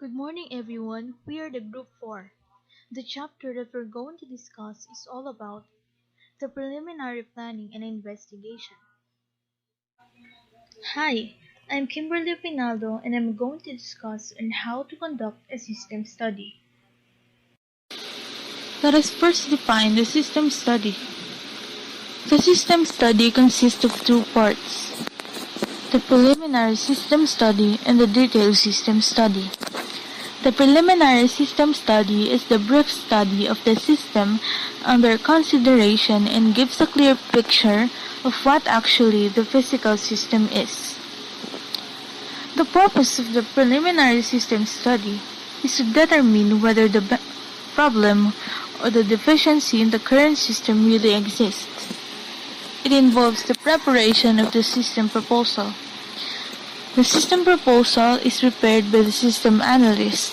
Good morning, everyone. We are the Group 4. The chapter that we're going to discuss is all about the preliminary planning and investigation. Hi, I'm Kimberly Pinaldo and I'm going to discuss on how to conduct a system study. Let us first define the system study. The system study consists of two parts: the preliminary system study and the detailed system study. The preliminary system study is the brief study of the system under consideration and gives a clear picture of what actually the physical system is. The purpose of the preliminary system study is to determine whether the problem or the deficiency in the current system really exists. It involves the preparation of the system proposal. The system proposal is prepared by the system analyst.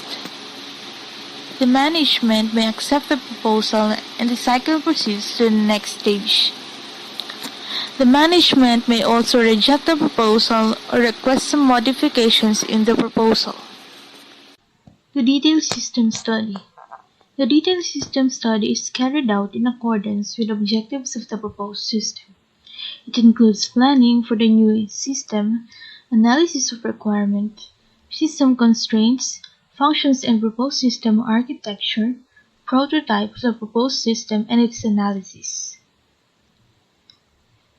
The management may accept the proposal and the cycle proceeds to the next stage. The management may also reject the proposal or request some modifications in the proposal. The detailed system study. The detailed system study is carried out in accordance with the objectives of the proposed system. It includes planning for the new system, analysis of requirement, system constraints, functions and proposed system architecture, prototype of the proposed system and its analysis.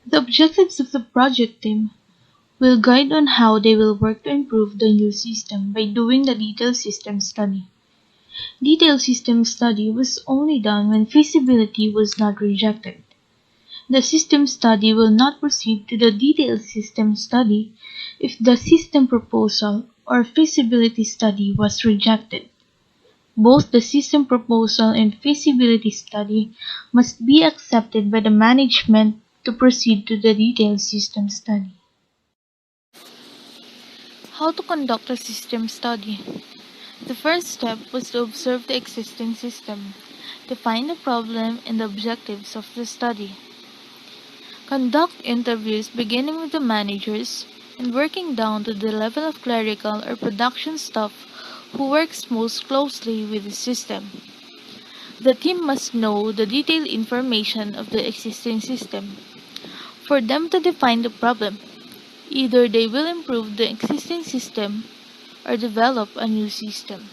The objectives of the project team will guide on how they will work to improve the new system by doing the detailed system study. Detailed system study was only done when feasibility was not rejected. The system study will not proceed to the detailed system study if the system proposal or feasibility study was rejected. Both the system proposal and feasibility study must be accepted by the management to proceed to the detailed system study. How to conduct a system study? The first step was to observe the existing system, define the problem and the objectives of the study. Conduct interviews beginning with the managers and working down to the level of clerical or production staff who works most closely with the system. The team must know the detailed information of the existing system. For them to define the problem, either they will improve the existing system or develop a new system.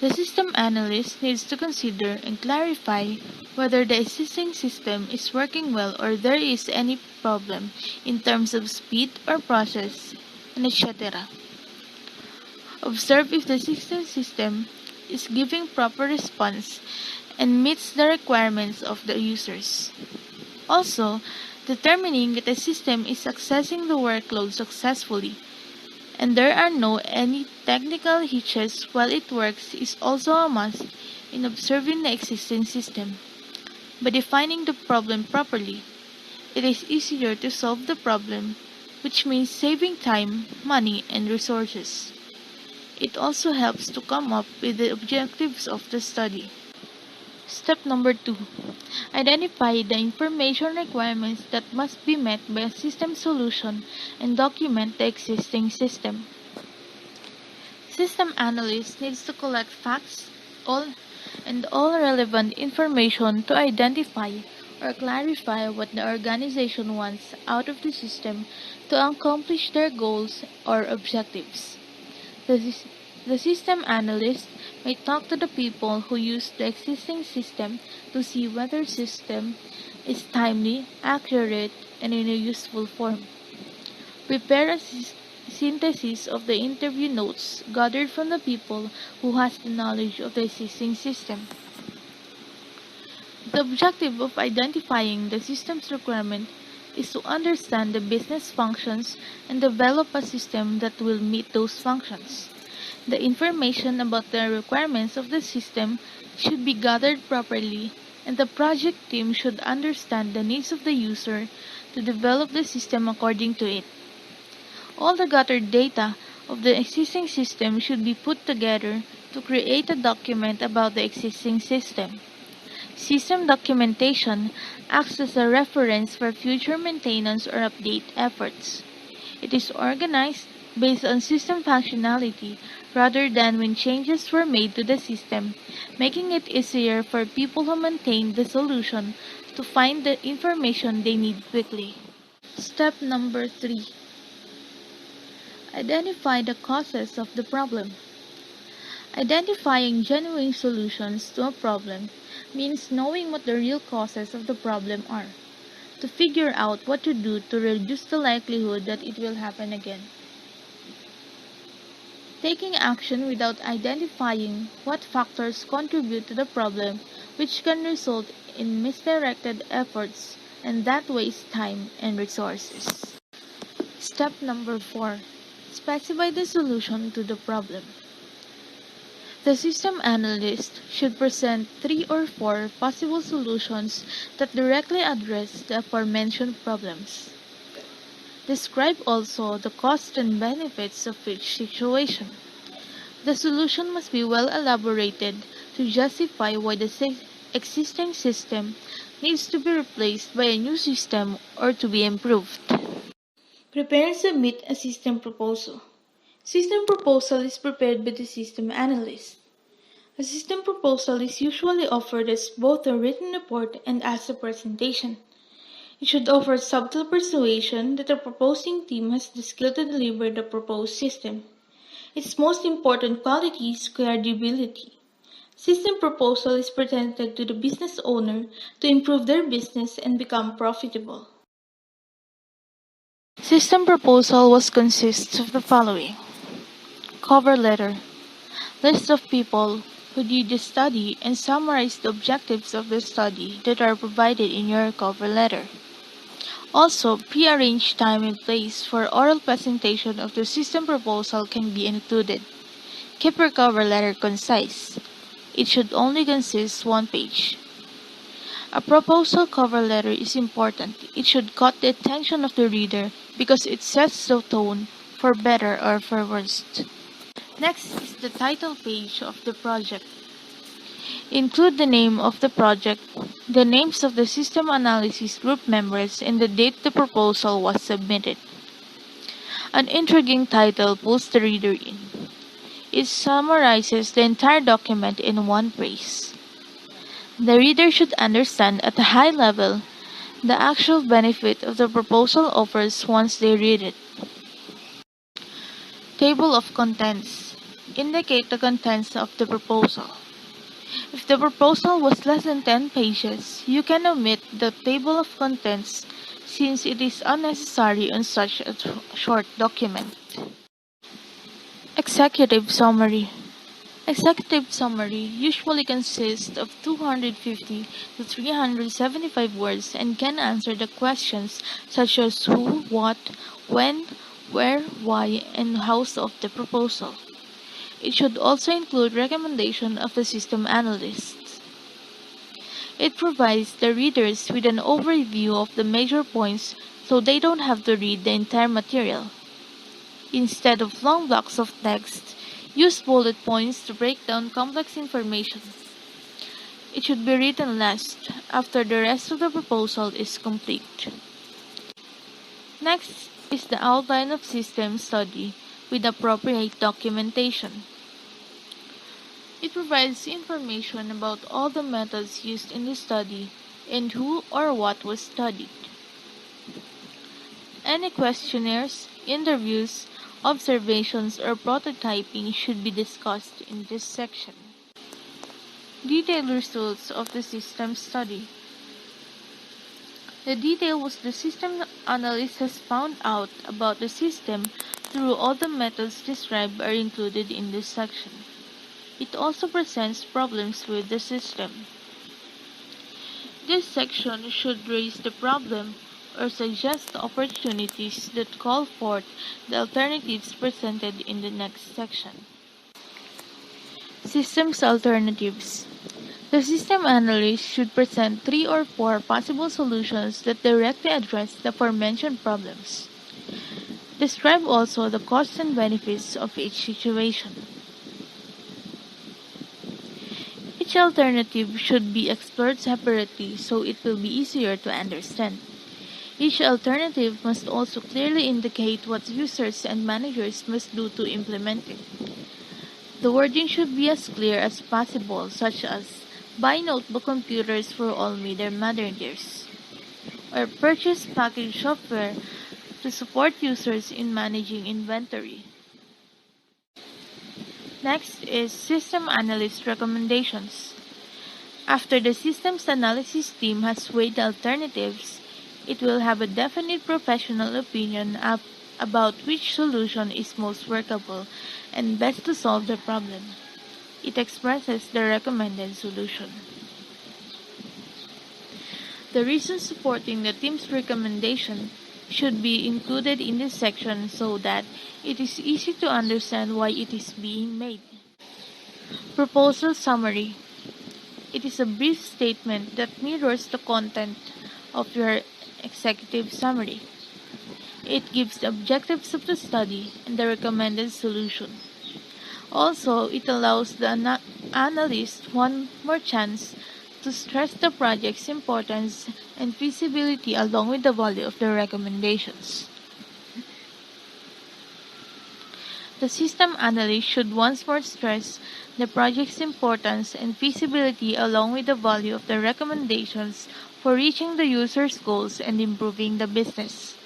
The system analyst needs to consider and clarify whether the existing system is working well or there is any problem in terms of speed or process, and etc. Observe if the existing system is giving proper response and meets the requirements of the users. Also, determining that the system is accessing the workload successfully and there are no any technical hitches while it works is also a must in observing the existing system. By defining the problem properly, it is easier to solve the problem, which means saving time, money, and resources. It also helps to come up with the objectives of the study. Step number 2. Identify the information requirements that must be met by a system solution and document the existing system. System analyst needs to collect facts all relevant information to identify or clarify what the organization wants out of the system to accomplish their goals or objectives. The system analyst may talk to the people who use the existing system to see whether system is timely, accurate, and in a useful form. Prepare a synthesis of the interview notes gathered from the people who has the knowledge of the existing system. The objective of identifying the system's requirement is to understand the business functions and develop a system that will meet those functions. The information about the requirements of the system should be gathered properly, and the project team should understand the needs of the user to develop the system according to it. All the gathered data of the existing system should be put together to create a document about the existing system. System documentation acts as a reference for future maintenance or update efforts. It is organized, based on system functionality rather than when changes were made to the system, making it easier for people who maintain the solution to find the information they need quickly. Step number 3. Identify the causes of the problem. Identifying genuine solutions to a problem means knowing what the real causes of the problem are, to figure out what to do to reduce the likelihood that it will happen again. Taking action without identifying what factors contribute to the problem, which can result in misdirected efforts and that waste time and resources. Step number 4. Specify the solution to the problem. The system analyst should present 3 or 4 possible solutions that directly address the aforementioned problems. Describe also the costs and benefits of each situation. The solution must be well elaborated to justify why the existing system needs to be replaced by a new system or to be improved. Prepare and submit a system proposal. System proposal is prepared by the system analyst. A system proposal is usually offered as both a written report and as a presentation. It should offer subtle persuasion that the proposing team has the skill to deliver the proposed system. Its most important quality is credibility. System proposal is presented to the business owner to improve their business and become profitable. System proposal was consists of the following: cover letter, list of people who did the study and summarize the objectives of the study that are provided in your cover letter. Also, pre-arranged time and place for oral presentation of the system proposal can be included. Keep your cover letter concise. It should only consist one page. A proposal cover letter is important. It should cut the attention of the reader because it sets the tone for better or for worse. Next is the title page of the project. Include the name of the project, the names of the system analysis group members, and the date the proposal was submitted. An intriguing title pulls the reader in. It summarizes the entire document in one phrase. The reader should understand at a high level the actual benefit of the proposal offers once they read it. Table of contents. Indicate the contents of the proposal. If the proposal was less than 10 pages, you can omit the table of contents since it is unnecessary on such a short document. Executive summary. Executive summary usually consists of 250 to 375 words and can answer the questions such as who, what, when, where, why, and hows of the proposal. It should also include recommendation of the system analysts. It provides the readers with an overview of the major points so they don't have to read the entire material. Instead of long blocks of text, use bullet points to break down complex information. It should be written last, after the rest of the proposal is complete. Next is the outline of system study with appropriate documentation. It provides information about all the methods used in the study and who or what was studied. Any questionnaires, interviews, observations, or prototyping should be discussed in this section. Detailed results of the system study. The detail what the system analyst has found out about the system through all the methods described are included in this section. It also presents problems with the system. This section should raise the problem or suggest opportunities that call forth the alternatives presented in the next section. Systems alternatives. The system analyst should present 3 or 4 possible solutions that directly address the aforementioned problems. Describe also the costs and benefits of each situation. Each alternative should be explored separately so it will be easier to understand. Each alternative must also clearly indicate what users and managers must do to implement it. The wording should be as clear as possible, such as buy notebook computers for all media managers, or purchase package software to support users in managing inventory. Next is system analyst recommendations. After the systems analysis team has weighed the alternatives, it will have a definite professional opinion about which solution is most workable and best to solve the problem. It expresses the recommended solution. The reasons supporting the team's recommendation should be included in this section so that it is easy to understand why it is being made. Proposal summary. It is a brief statement that mirrors the content of your executive summary. It gives the objectives of the study and the recommended solution. Also, it allows the analyst one more chance to stress the project's importance and feasibility along with the value of the recommendations. The system analyst should once more stress the project's importance and feasibility along with the value of the recommendations for reaching the user's goals and improving the business.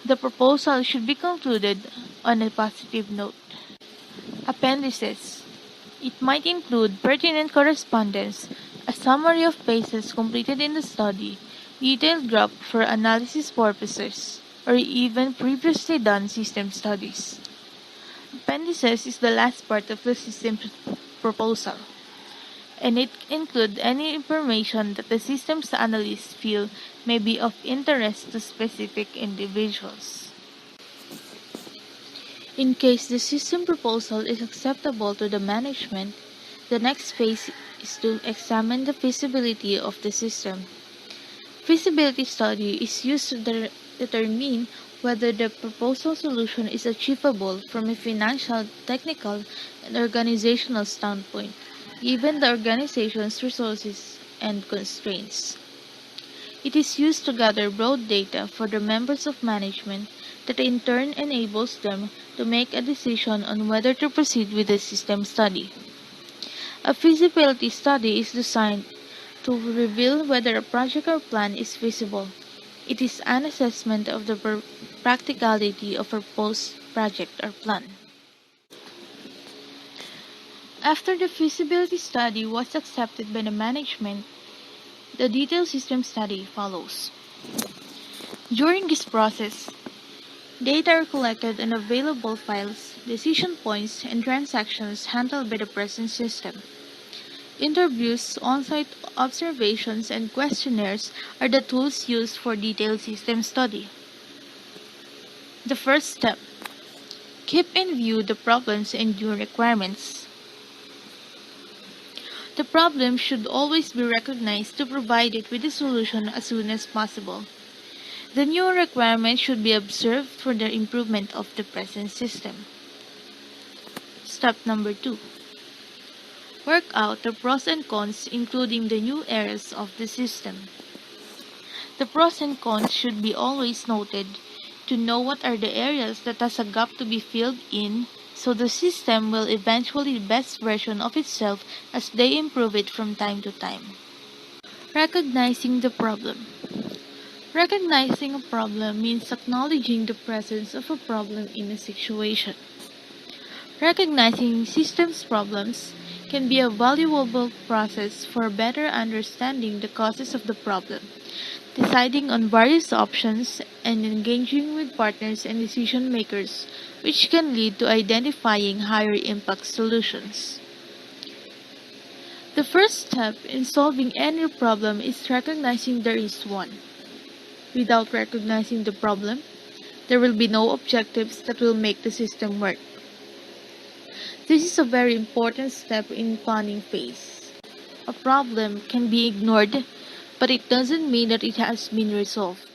The proposal should be concluded on a positive note. Appendices. It might include pertinent correspondence, a summary of phases completed in the study, detailed graph for analysis purposes, or even previously done system studies. Appendices is the last part of the system proposal, and it includes any information that the systems analysts feel may be of interest to specific individuals. In case the system proposal is acceptable to the management, the next phase is to examine the feasibility of the system. Feasibility study is used to determine whether the proposal solution is achievable from a financial, technical, and organizational standpoint, given the organization's resources and constraints. It is used to gather broad data for the members of management that in turn enables them to make a decision on whether to proceed with the system study. A feasibility study is designed to reveal whether a project or plan is feasible. It is an assessment of the practicality of a proposed project or plan. After the feasibility study was accepted by the management, the detailed system study follows. During this process, data are collected on available files, decision points, and transactions handled by the present system. Interviews, on-site observations, and questionnaires are the tools used for detailed system study. The first step. Keep in view the problems and new requirements. The problem should always be recognized to provide it with a solution as soon as possible. The new requirements should be observed for the improvement of the present system. Step number 2. Work out the pros and cons including the new areas of the system. The pros and cons should be always noted to know what are the areas that has a gap to be filled in so the system will eventually the best version of itself as they improve it from time to time. Recognizing the problem. Recognizing a problem means acknowledging the presence of a problem in a situation. Recognizing systems problems can be a valuable process for better understanding the causes of the problem, deciding on various options, and engaging with partners and decision makers, which can lead to identifying higher impact solutions. The first step in solving any problem is recognizing there is one. Without recognizing the problem, there will be no objectives that will make the system work. This is a very important step in planning phase. A problem can be ignored, but it doesn't mean that it has been resolved.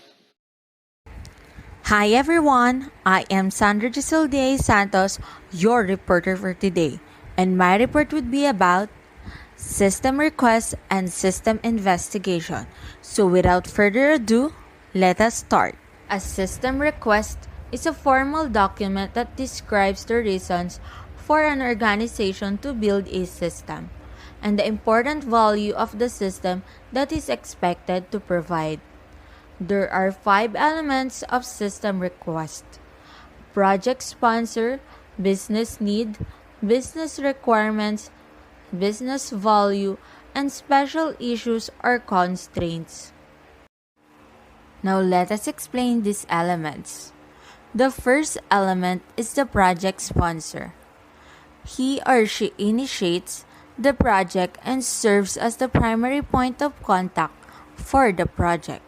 Hi everyone, I am Sandra Gisilde Santos, your reporter for today, and my report would be about system requests and system investigation. So without further ado, Let us start. A system request is a formal document that describes the reasons for an organization to build a system and the important value of the system that is expected to provide. There are 5 elements of system request: project sponsor, business need, business requirements, business value, and special issues or constraints. Now let us explain these elements. The first element is the project sponsor. He or she initiates the project and serves as the primary point of contact for the project.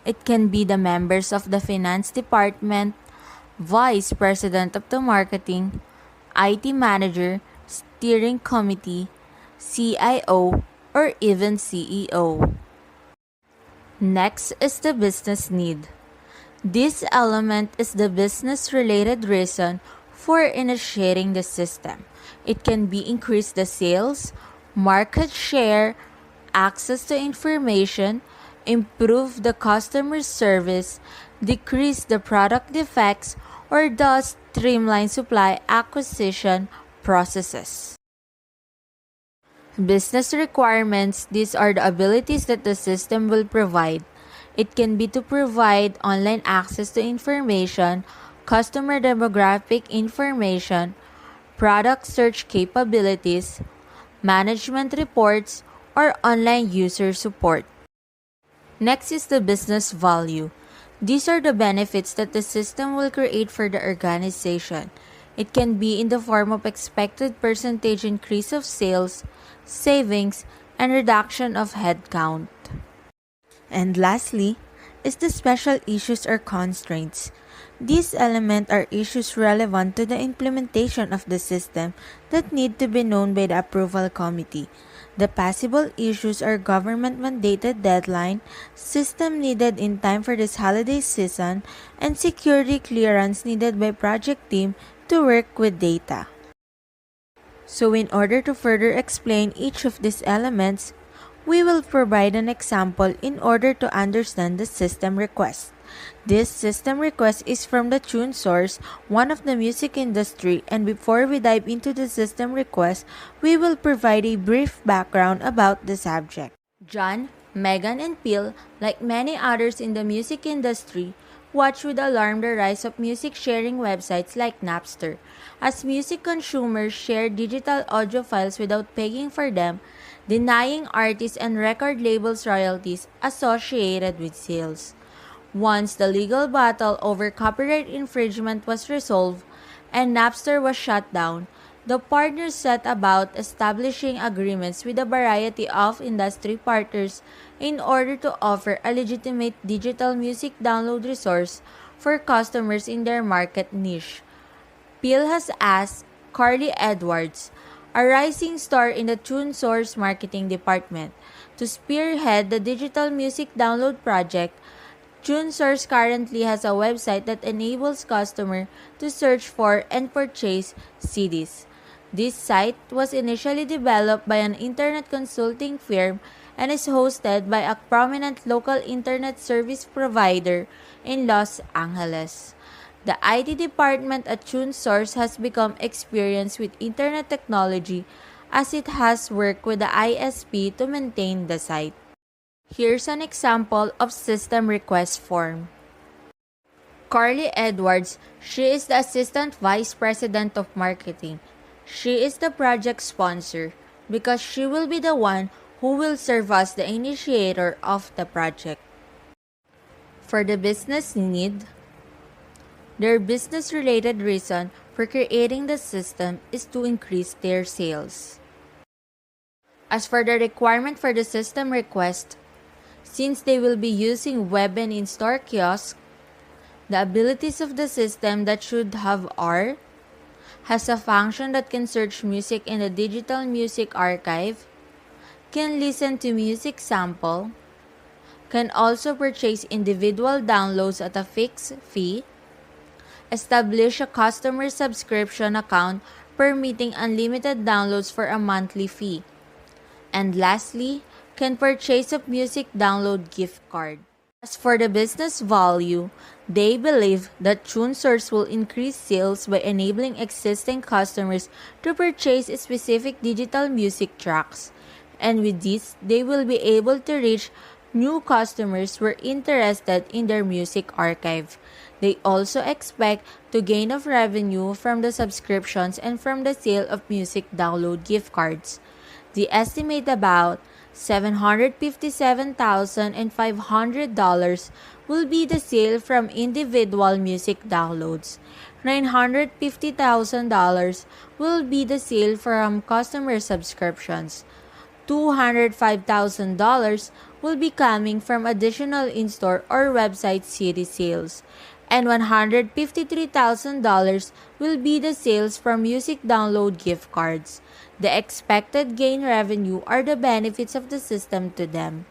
It can be the members of the finance department, vice president of the marketing, IT manager, steering committee, CIO, or even CEO. Next is the business need. This element is the business related reason for initiating the system. It can be increase the sales, market share, access to information, improve the customer service, decrease the product defects, or thus streamline supply acquisition processes. Business requirements: these are the abilities that the system will provide. It can be to provide online access to information, customer demographic information, product search capabilities, management reports, or online user support. Next is the business value. These are the benefits that the system will create for the organization. It can be in the form of expected percentage increase of sales, savings, and reduction of headcount. And lastly, is the special issues or constraints. These elements are issues relevant to the implementation of the system that need to be known by the approval committee. The possible issues are government-mandated deadline, system needed in time for this holiday season, and security clearance needed by project team to work with data. So in order to further explain each of these elements, we will provide an example in order to understand the system request. This system request is from the tune source, one of the music industry, and before we dive into the system request, we will provide a brief background about the subject. John, Megan, and Phil, like many others in the music industry, watch with alarm the rise of music sharing websites like Napster. As music consumers share digital audio files without paying for them, denying artists and record labels royalties associated with sales. Once the legal battle over copyright infringement was resolved and Napster was shut down, the partners set about establishing agreements with a variety of industry partners in order to offer a legitimate digital music download resource for customers in their market niche. Phil has asked Carly Edwards, a rising star in the TuneSource marketing department, to spearhead the digital music download project. TuneSource currently has a website that enables customers to search for and purchase CDs. This site was initially developed by an internet consulting firm and is hosted by a prominent local internet service provider in Los Angeles. The IT department at TuneSource has become experienced with internet technology as it has worked with the ISP to maintain the site. Here's an example of system request form. Carly Edwards, she is the Assistant Vice President of Marketing. She is the project sponsor because she will be the one who will serve as the initiator of the project. For the business need, their business-related reason for creating the system is to increase their sales. As for the requirement for the system request, since they will be using web and in-store kiosks, the abilities of the system that should have are: has a function that can search music in the digital music archive, can listen to music sample, can also purchase individual downloads at a fixed fee, establish a customer subscription account permitting unlimited downloads for a monthly fee, and lastly, can purchase a music download gift card. As for the business value, they believe that TuneSource will increase sales by enabling existing customers to purchase specific digital music tracks. And with this, they will be able to reach new customers who are interested in their music archive. They also expect to gain of revenue from the subscriptions and from the sale of music download gift cards. They estimate about $757,500 will be the sale from individual music downloads. $950,000 will be the sale from customer subscriptions. $205,000 will be coming from additional in-store or website CD sales, and $153,000 will be the sales from music download gift cards. The expected gain revenue are the benefits of the system to them.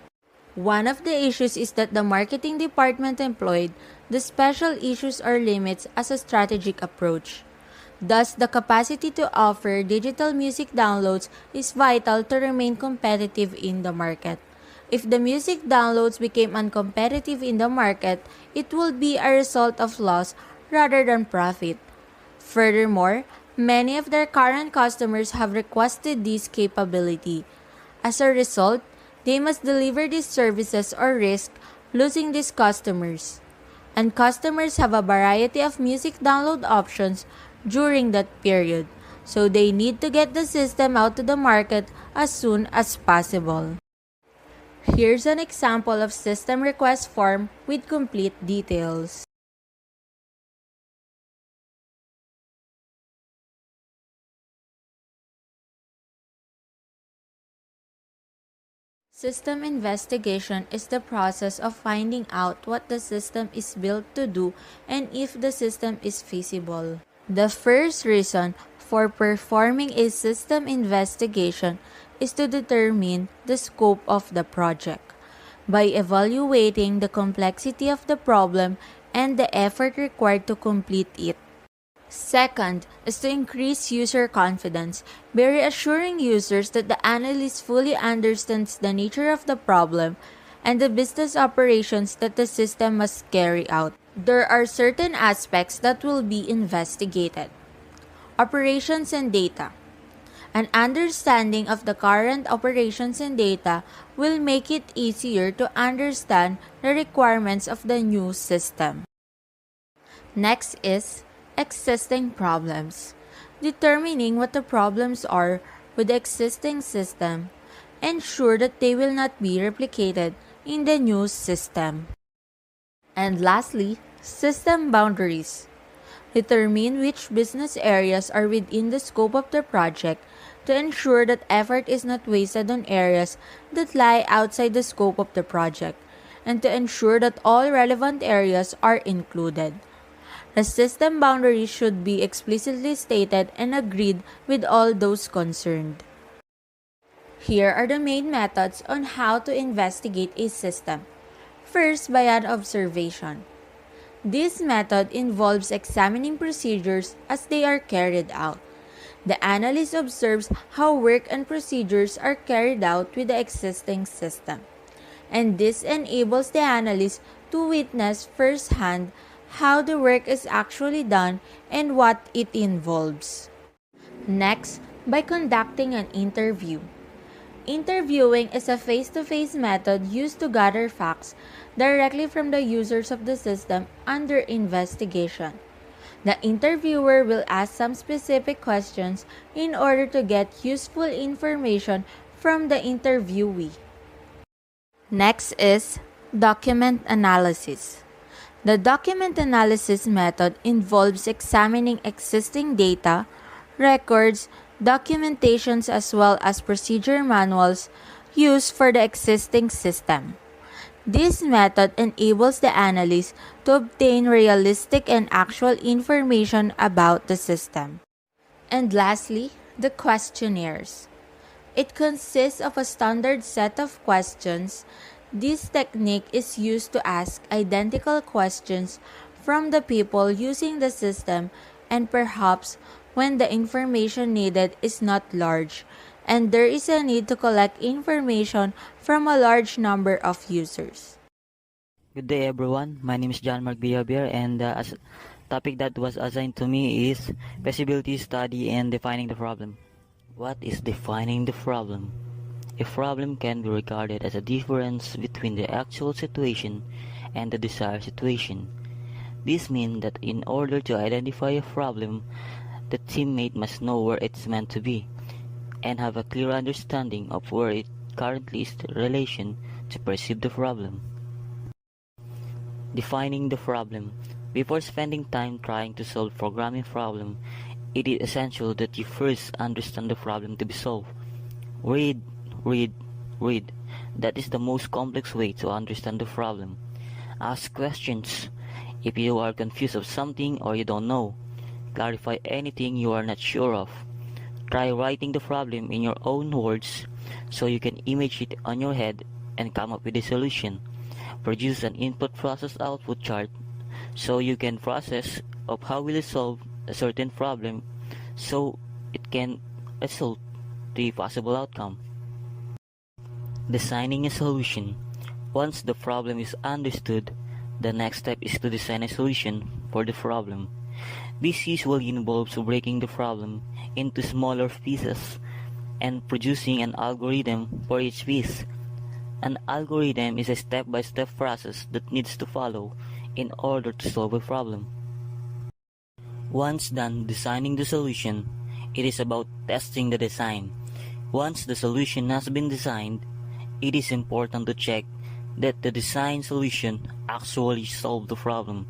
One of the issues is that the marketing department employed the special issues or limits as a strategic approach. Thus, the capacity to offer digital music downloads is vital to remain competitive in the market. If the music downloads became uncompetitive in the market, it will be a result of loss rather than profit. Furthermore, many of their current customers have requested this capability. As a result, they must deliver these services or risk losing these customers. And customers have a variety of music download options during that period, so they need to get the system out to the market as soon as possible. Here's an example of system request form with complete details. System investigation is the process of finding out what the system is built to do and if the system is feasible. The first reason for performing a system investigation is to determine the scope of the project. By evaluating the complexity of the problem and the effort required to complete it. Second is to increase user confidence by reassuring users that the analyst fully understands the nature of the problem and the business operations that the system must carry out. There are certain aspects that will be investigated. Operations and data. An understanding of the current operations and data will make it easier to understand the requirements of the new system. Next is existing problems. Determining what the problems are with the existing system. Ensure that they will not be replicated in the new system. And lastly, system boundaries. Determine which business areas are within the scope of the project to ensure that effort is not wasted on areas that lie outside the scope of the project, and to ensure that all relevant areas are included. The system boundaries should be explicitly stated and agreed with all those concerned. Here are the main methods on how to investigate a system. First, by an observation. This method involves examining procedures as they are carried out. The analyst observes how work and procedures are carried out with the existing system, and this enables the analyst to witness firsthand how the work is actually done and what it involves. Next, by conducting an interview. Interviewing is a face-to-face method used to gather facts directly from the users of the system under investigation. The interviewer will ask some specific questions in order to get useful information from the interviewee. Next is document analysis. The document analysis method involves examining existing data, records, documentations as well as procedure manuals used for the existing system. This method enables the analyst to obtain realistic and actual information about the system. And lastly, the questionnaires. It consists of a standard set of questions. This technique is used to ask identical questions from the people using the system, and perhaps when the information needed is not large and there is a need to collect information from a large number of users. Good day, everyone. My name is John Mark Biabier, and as topic that was assigned to me is feasibility study and defining the problem. What is defining the problem? A problem can be regarded as a difference between the actual situation and the desired situation. This means that in order to identify a problem, the teammate must know where it's meant to be and have a clear understanding of where it currently is in relation to perceive the problem. Defining the problem. Before spending time trying to solve programming problem, it is essential that you first understand the problem to be solved. Read, read, read. That is the most complex way to understand the problem. Ask questions. If you are confused of something or you don't know, clarify anything you are not sure of. Try writing the problem in your own words so you can image it on your head and come up with a solution. Produce an input process output chart so you can process of how will you solve a certain problem so it can result to a possible outcome. Designing a solution. Once the problem is understood, the next step is to design a solution for the problem. This usually involves breaking the problem into smaller pieces and producing an algorithm for each piece. An algorithm is a step-by-step process that needs to follow in order to solve a problem. Once done designing the solution, it is about testing the design. Once the solution has been designed, it is important to check that the design solution actually solved the problem.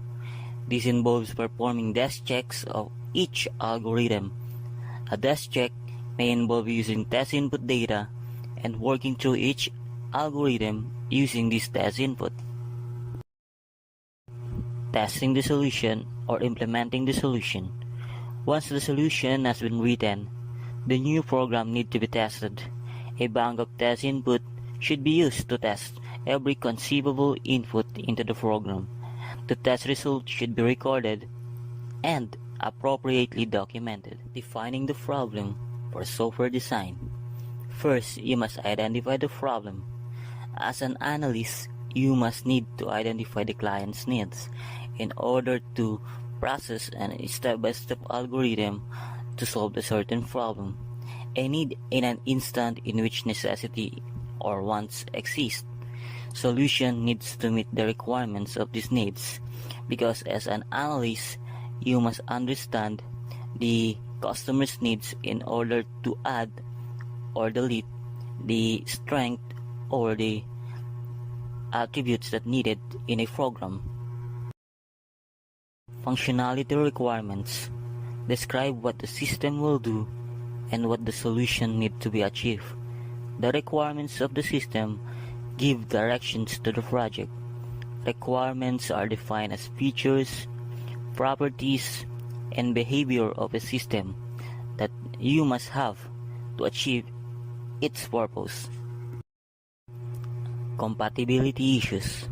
This involves performing test checks of each algorithm. A test check may involve using test input data and working through each algorithm using this test input. Testing the solution or implementing the solution. Once the solution has been written, the new program needs to be tested. A bank of test input should be used to test every conceivable input into the program. The test results should be recorded and appropriately documented. Defining the problem for software design. First, you must identify the problem. As an analyst, you must need to identify the client's needs in order to process a step-by-step algorithm to solve a certain problem. A need in an instant in which necessity or wants exist. Solution needs to meet the requirements of these needs because as an analyst, you must understand the customer's needs in order to add or delete the strength or the attributes that needed in a program. Functionality requirements. Describe what the system will do and what the solution needs to be achieved. The requirements of the system give directions to the project. Requirements are defined as features, properties, and behavior of a system that you must have to achieve its purpose. Compatibility issues.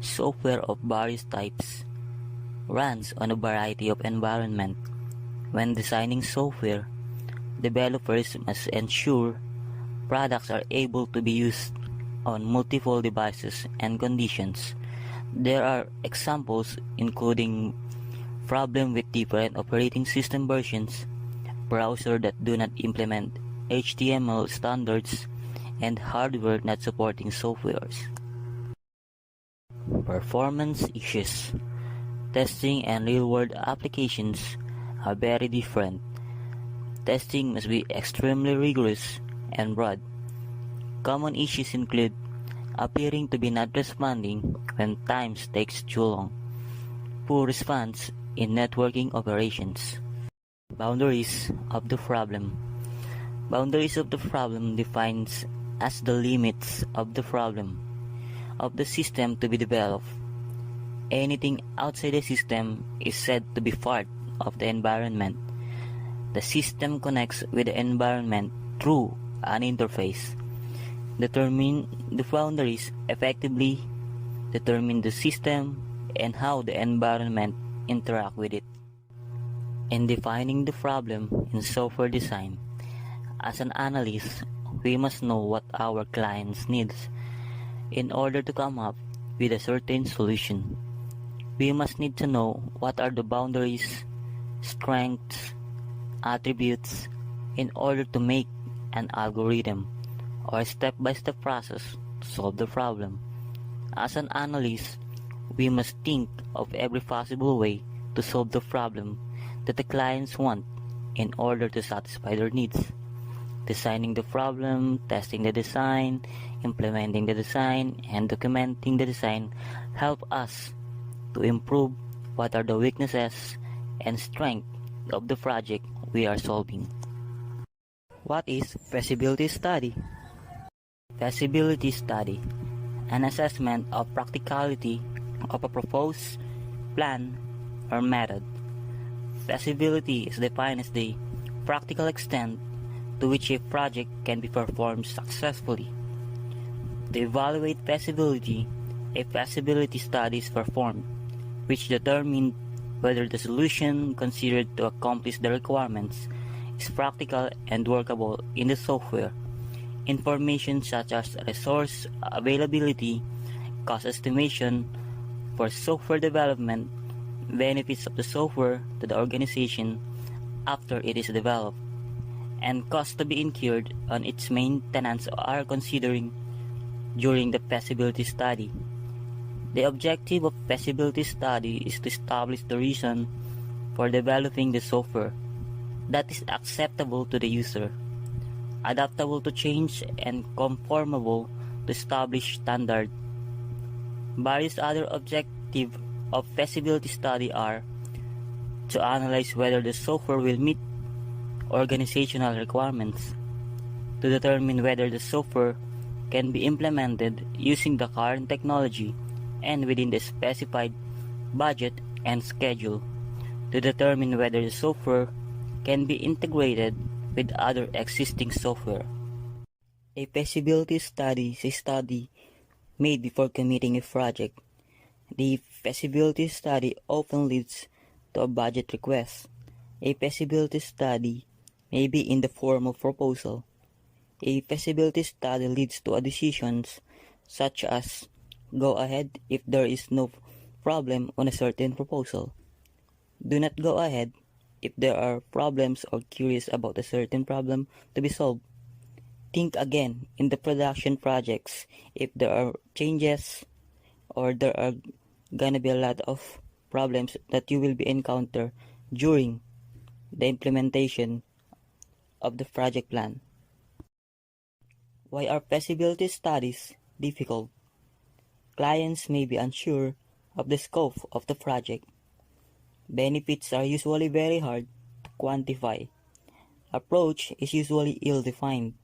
Software of various types runs on a variety of environments. When designing software, developers must ensure products are able to be used on multiple devices and conditions. There are examples including problem with different operating system versions, browser that do not implement HTML standards, and hardware not supporting softwares. Performance issues. Testing and real-world applications are very different. Testing must be extremely rigorous and broad. Common issues include appearing to be not responding when times takes too long, poor response in networking operations. Boundaries of the problem. Boundaries of the problem defines as the limits of the problem of the system to be developed. Anything outside the system is said to be part of the environment. The system connects with the environment through an interface. Determine the boundaries effectively, determine the system and how the environment interact with it. In defining the problem in software design, as an analyst, we must know what our clients needs. In order to come up with a certain solution. We must need to know what are the boundaries, strengths, attributes in order to make an algorithm or a step-by-step process to solve the problem. As an analyst, we must think of every possible way to solve the problem that the clients want in order to satisfy their needs. Designing the problem, testing the design, implementing the design, and documenting the design help us to improve what are the weaknesses and strengths of the project we are solving. What is feasibility study? Feasibility study, an assessment of practicality of a proposed plan or method. Feasibility is defined as the practical extent to which a project can be performed successfully. To evaluate feasibility, a feasibility study is performed, which determines whether the solution considered to accomplish the requirements is practical and workable in the software. Information such as resource availability, cost estimation for software development, benefits of the software to the organization after it is developed, and costs to be incurred on its maintenance are considered during the feasibility study. The objective of feasibility study is to establish the reason for developing the software that is acceptable to the user, adaptable to change, and conformable to established standard. Various other objectives of feasibility study are to analyze whether the software will meet organizational requirements, to determine whether the software can be implemented using the current technology and within the specified budget and schedule, to determine whether the software can be integrated with other existing software. A feasibility study is a study made before committing a project. The feasibility study often leads to a budget request. A feasibility study may be in the form of proposal. A feasibility study leads to a decisions such as go ahead if there is no problem on a certain proposal. Do not go ahead if there are problems or curious about a certain problem to be solved. Think again in the production projects if there are changes or there are gonna be a lot of problems that you will be encounter during the implementation of the project plan. Why are feasibility studies difficult? Clients may be unsure of the scope of the project. Benefits are usually very hard to quantify. Approach is usually ill-defined.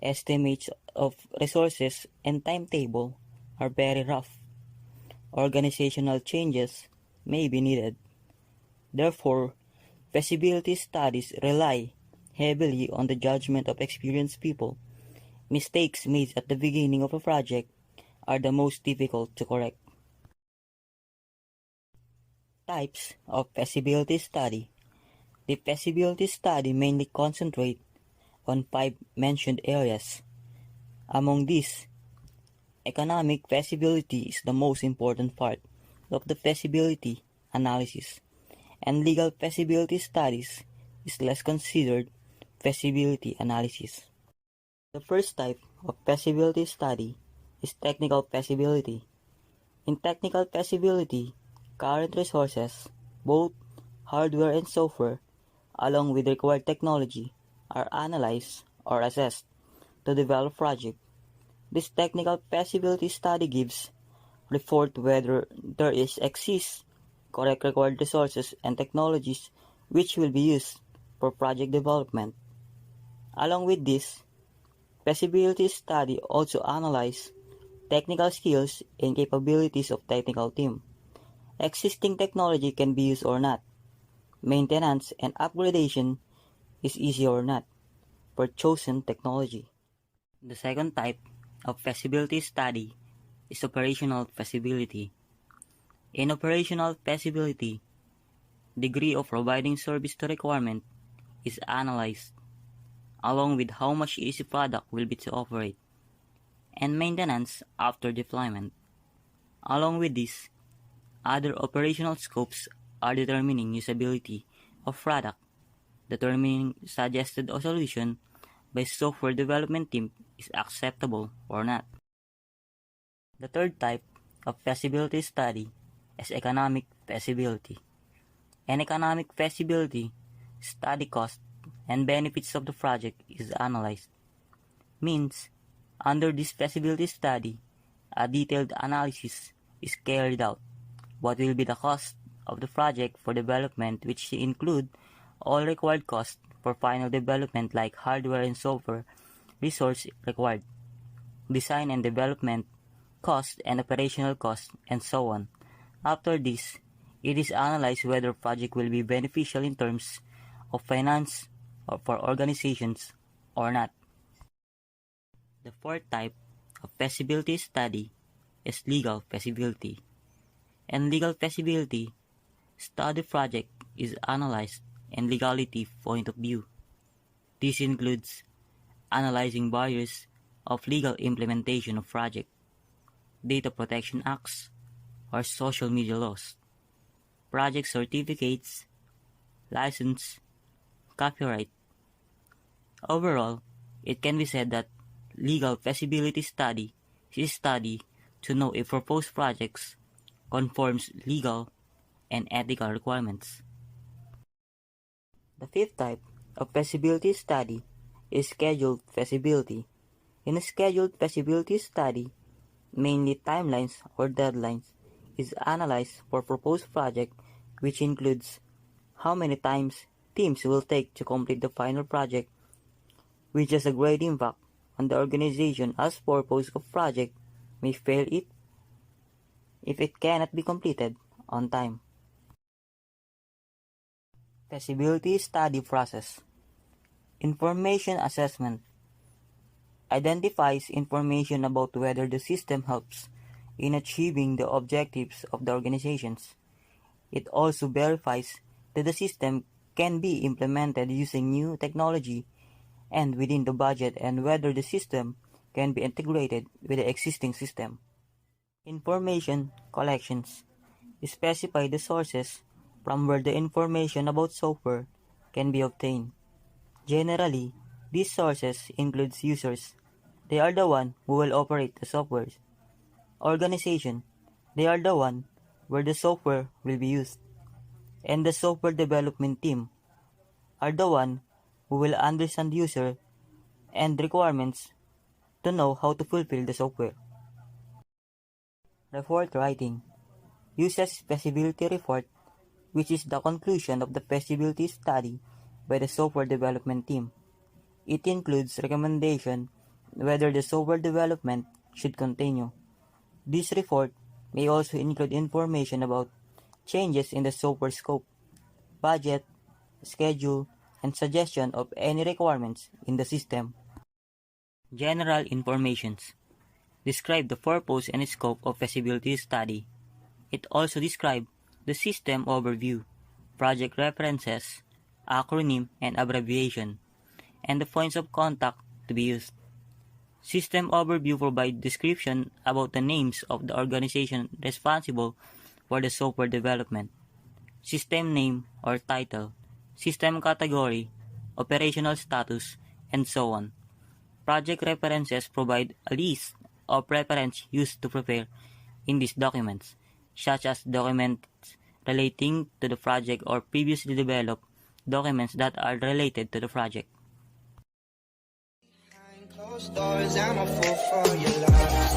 Estimates of resources and timetable are very rough. Organizational changes may be needed. Therefore, feasibility studies rely heavily on the judgment of experienced people. Mistakes made at the beginning of a project are the most difficult to correct. Types of feasibility study. The feasibility study mainly concentrates on 5 mentioned areas. Among these, economic feasibility is the most important part of the feasibility analysis, and legal feasibility studies is less considered feasibility analysis. The first type of feasibility study is technical feasibility. In technical feasibility, current resources, both hardware and software, along with required technology, are analyzed or assessed to develop project. This technical feasibility study gives report whether there exists correct required resources and technologies which will be used for project development. Along with this, feasibility study also analyze technical skills and capabilities of technical team. Existing technology can be used or not. Maintenance and upgradation is easy or not for chosen technology. The second type of feasibility study is operational feasibility. In operational feasibility, degree of providing service to requirement is analyzed, along with how much easy product will be to operate, and maintenance after deployment. Along with this, other operational scopes are determining usability of product, determining suggested solution by software development team is acceptable or not. The third type of feasibility study is economic feasibility. An economic feasibility study cost and benefits of the project is analyzed. Means, under this feasibility study, a detailed analysis is carried out. What will be the cost of the project for development, which include all required costs for final development like hardware and software, resource required, design and development, cost and operational cost, and so on. After this, it is analyzed whether project will be beneficial in terms of finance or for organizations or not. The fourth type of feasibility study is legal feasibility. In legal feasibility, study project is analyzed in legality point of view. This includes analyzing barriers of legal implementation of project, data protection acts, or social media laws, project certificates, license, copyright. Overall, it can be said that legal feasibility study is a study to know if proposed projects conforms legal and ethical requirements. The fifth type of feasibility study is scheduled feasibility. In a scheduled feasibility study, mainly timelines or deadlines is analyzed for proposed project, which includes how many times teams will take to complete the final project, which has a great impact on the organization as purpose of project may fail it if it cannot be completed on time. Feasibility study process. Information assessment identifies information about whether the system helps in achieving the objectives of the organizations. It also verifies that the system can be implemented using new technology and within the budget and whether the system can be integrated with the existing system. Information collections specify the sources from where the information about software can be obtained. Generally, these sources include users. They are the one who will operate the software. Organization. They are the one where the software will be used. And the software development team are the one who will understand user and requirements to know how to fulfill the software. Report writing uses feasibility report, which is the conclusion of the feasibility study by the software development team. It includes recommendation whether the software development should continue. This report may also include information about changes in the software scope, budget, schedule, and suggestion of any requirements in the system. General informations describe the purpose and scope of feasibility study. It also describes the system overview, project references, acronym and abbreviation, and the points of contact to be used. System overview provides description about the names of the organization responsible for the software development, system name or title, system category, operational status, and so on. Project references provide a list of references used to prepare in these documents, such as documents relating to the project or previously developed documents that are related to the project. Closed doors, I'm a fool for your love.